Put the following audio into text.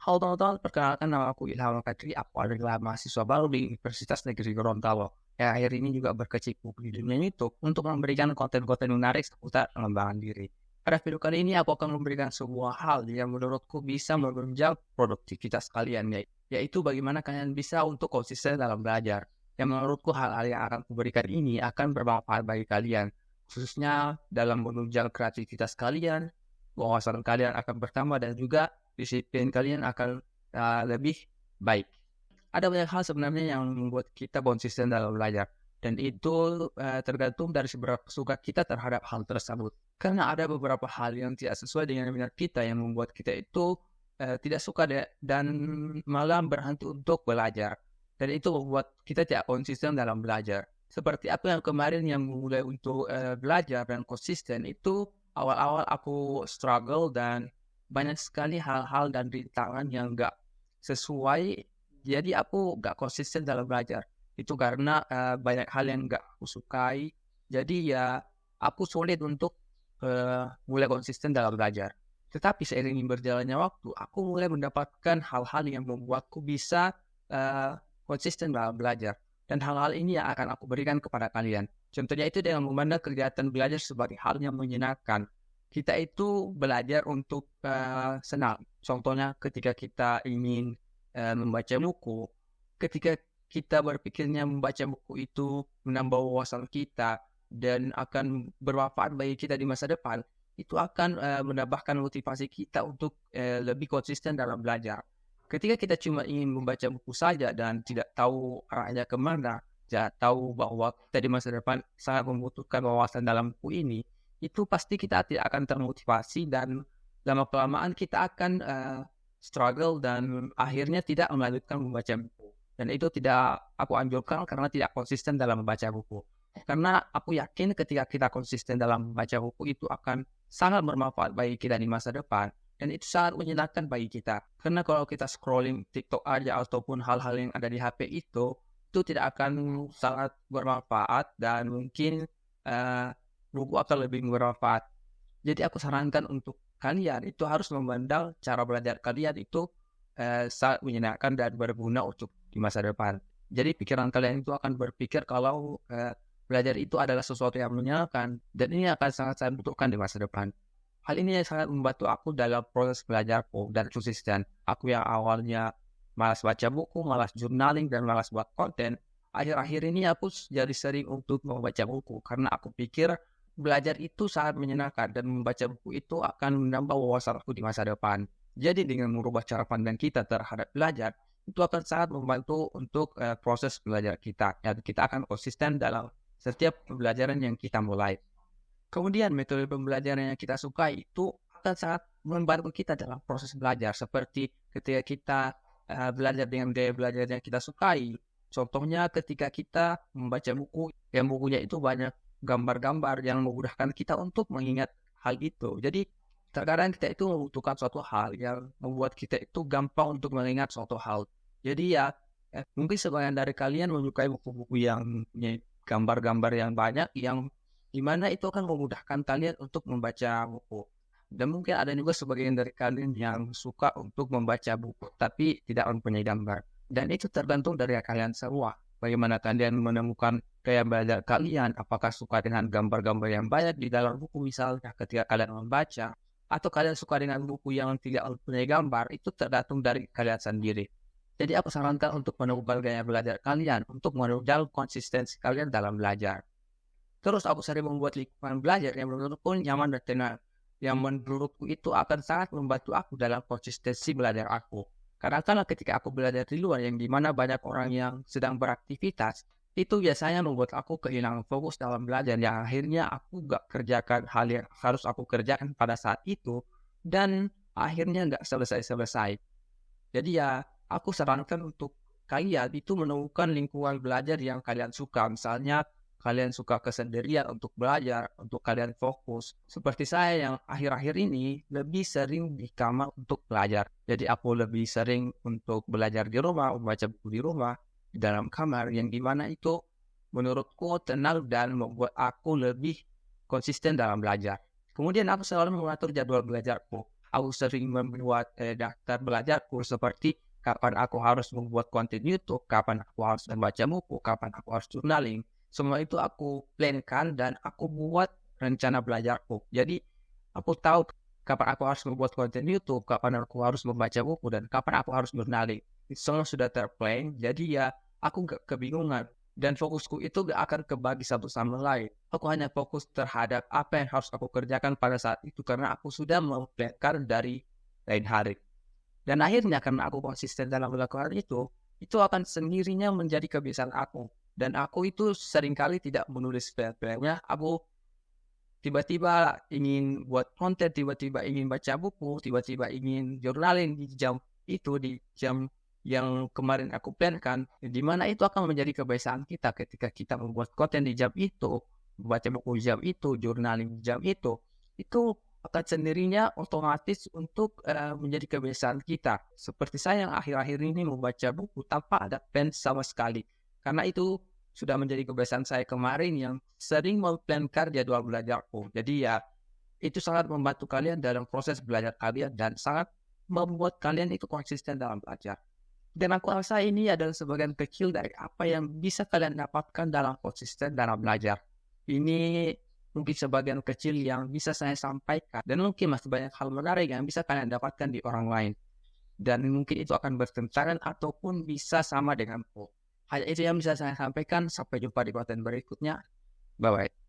Halo teman-teman, perkenalkan nama aku Ilham Al-Fadri. Aku adalah mahasiswa baru di Universitas Negeri Gorontalo. Yang akhir ini juga berkecimpung di dunia YouTube untuk memberikan konten-konten menarik seputar pengembangan diri. Pada video kali ini aku akan memberikan sebuah hal yang menurutku bisa menunjang produktivitas kalian, yaitu bagaimana kalian bisa untuk konsisten dalam belajar. Yang menurutku hal-hal yang akan kuberikan ini akan bermanfaat bagi kalian, khususnya dalam menunjang kreativitas kalian, wawasan kalian akan bertambah dan juga disiplin kalian akan lebih baik. Ada banyak hal sebenarnya yang membuat kita konsisten dalam belajar. Dan itu tergantung dari seberapa suka kita terhadap hal tersebut. Karena ada beberapa hal yang tidak sesuai dengan minat kita yang membuat kita itu tidak suka dan malah berhenti untuk belajar. Dan itu membuat kita tidak konsisten dalam belajar. Seperti apa yang kemarin yang mulai untuk belajar dan konsisten itu awal-awal aku struggle dan banyak sekali hal-hal dan rintangan yang gak sesuai, jadi aku gak konsisten dalam belajar. Itu karena banyak hal yang gak aku sukai, jadi ya aku sulit untuk mulai konsisten dalam belajar. Tetapi seiring berjalannya waktu, aku mulai mendapatkan hal-hal yang membuatku bisa konsisten dalam belajar. Dan hal-hal ini yang akan aku berikan kepada kalian. Contohnya itu dengan memandang kegiatan belajar sebagai hal yang menyenangkan. Kita itu belajar untuk senang. Contohnya ketika kita ingin membaca buku, ketika kita berpikirnya membaca buku itu menambah wawasan kita dan akan bermanfaat bagi kita di masa depan, itu akan menambahkan motivasi kita untuk lebih konsisten dalam belajar. Ketika kita cuma ingin membaca buku saja dan tidak tahu arahnya kemana, tidak tahu bahwa kita di masa depan sangat membutuhkan wawasan dalam buku ini, itu pasti kita tidak akan termotivasi dan lama-kelamaan kita akan struggle dan akhirnya tidak melanjutkan membaca buku. Dan itu tidak aku anjurkan karena tidak konsisten dalam membaca buku. Karena aku yakin ketika kita konsisten dalam membaca buku itu akan sangat bermanfaat bagi kita di masa depan. Dan itu sangat menyenangkan bagi kita. Karena kalau kita scrolling TikTok aja ataupun hal-hal yang ada di HP itu tidak akan sangat bermanfaat dan mungkin buku akan lebih bermanfaat. Jadi aku sarankan untuk kalian itu harus memandang cara belajar kalian itu sangat menyenangkan dan berguna untuk di masa depan. Jadi pikiran kalian itu akan berpikir kalau belajar itu adalah sesuatu yang menyenangkan dan ini akan sangat saya butuhkan di masa depan. Hal ini sangat membantu aku dalam proses belajarku dan konsisten. Aku yang awalnya malas baca buku, malas journaling, dan malas buat konten, akhir-akhir ini aku jadi sering untuk membaca buku karena aku pikir belajar itu sangat menyenangkan dan membaca buku itu akan menambah wawasan aku di masa depan. Jadi dengan merubah cara pandang kita terhadap belajar, itu akan sangat membantu untuk proses belajar kita. Ya, kita akan konsisten dalam setiap pembelajaran yang kita mulai. Kemudian metode pembelajaran yang kita sukai itu akan sangat membantu kita dalam proses belajar. Seperti ketika kita belajar dengan gaya belajar yang kita sukai. Contohnya ketika kita membaca buku, yang bukunya itu banyak gambar-gambar yang memudahkan kita untuk mengingat hal itu. Jadi terkadang kita itu membutuhkan suatu hal yang membuat kita itu gampang untuk mengingat suatu hal. Jadi ya mungkin sebagian dari kalian menyukai buku-buku yang punya gambar-gambar yang banyak yang dimana itu akan memudahkan kalian untuk membaca buku. Dan mungkin ada juga sebagian dari kalian yang suka untuk membaca buku tapi tidak mempunyai gambar. Dan itu tergantung dari kalian semua. Bagaimana kalian menemukan gaya belajar kalian, apakah suka dengan gambar-gambar yang banyak di dalam buku misalnya ketika kalian membaca, atau kalian suka dengan buku yang tidak mempunyai gambar, itu tergantung dari kalian sendiri. Jadi aku sarankan untuk menemukan gaya belajar kalian, untuk menunjang konsistensi kalian dalam belajar. Terus aku sering membuat lingkungan belajar yang menurutku nyaman dan tenang. Yang menurutku itu akan sangat membantu aku dalam konsistensi belajar aku. Karena ketika aku belajar di luar yang dimana banyak orang yang sedang beraktivitas, itu biasanya membuat aku kehilangan fokus dalam belajar yang akhirnya aku gak kerjakan hal yang harus aku kerjakan pada saat itu dan akhirnya gak selesai-selesai. Jadi ya aku sarankan untuk kalian itu menemukan lingkungan belajar yang kalian suka. Misalnya kalian suka kesendirian untuk belajar, untuk kalian fokus. Seperti saya yang akhir-akhir ini lebih sering di kamar untuk belajar. Jadi aku lebih sering untuk belajar di rumah, membaca buku di rumah, di dalam kamar, yang dimana itu menurutku tenang dan membuat aku lebih konsisten dalam belajar. Kemudian aku selalu mengatur jadwal belajarku. aku sering membuat daftar belajarku seperti kapan aku harus membuat konten YouTube, kapan aku harus membaca buku, kapan aku harus journaling. Semua itu aku plankan dan aku buat rencana belajarku. Jadi aku tahu kapan aku harus membuat konten YouTube, kapan aku harus membaca buku, dan kapan aku harus journaling. Semua sudah terplan, jadi ya aku gak kebingungan. Dan fokusku itu gak akan kebagi satu sama lain. Aku hanya fokus terhadap apa yang harus aku kerjakan pada saat itu, karena aku sudah memplankan dari lain hari. Dan akhirnya karena aku konsisten dalam melakukan itu akan sendirinya menjadi kebiasaan aku. Dan aku itu seringkali tidak menulis plan-plannya. Aku tiba-tiba ingin buat konten, tiba-tiba ingin baca buku, tiba-tiba ingin journaling di jam itu, di jam yang kemarin aku plankan, di mana itu akan menjadi kebiasaan kita ketika kita membuat konten di jam itu, membaca buku di jam itu, journaling di jam itu akan sendirinya otomatis untuk menjadi kebiasaan kita. Seperti saya yang akhir-akhir ini membaca buku tanpa ada plan sama sekali, karena itu sudah menjadi kebiasaan saya kemarin yang sering memplankan jadwal belajarku. Jadi ya, itu sangat membantu kalian dalam proses belajar kalian dan sangat membuat kalian itu konsisten dalam belajar. Dan aku rasa ini adalah sebagian kecil dari apa yang bisa kalian dapatkan dalam konsisten dalam belajar. Ini mungkin sebagian kecil yang bisa saya sampaikan. Dan mungkin masih banyak hal menarik yang bisa kalian dapatkan di orang lain. Dan mungkin itu akan bertentangan ataupun bisa sama denganku. Hanya itu yang bisa saya sampaikan. Sampai jumpa di konten berikutnya. Bye-bye.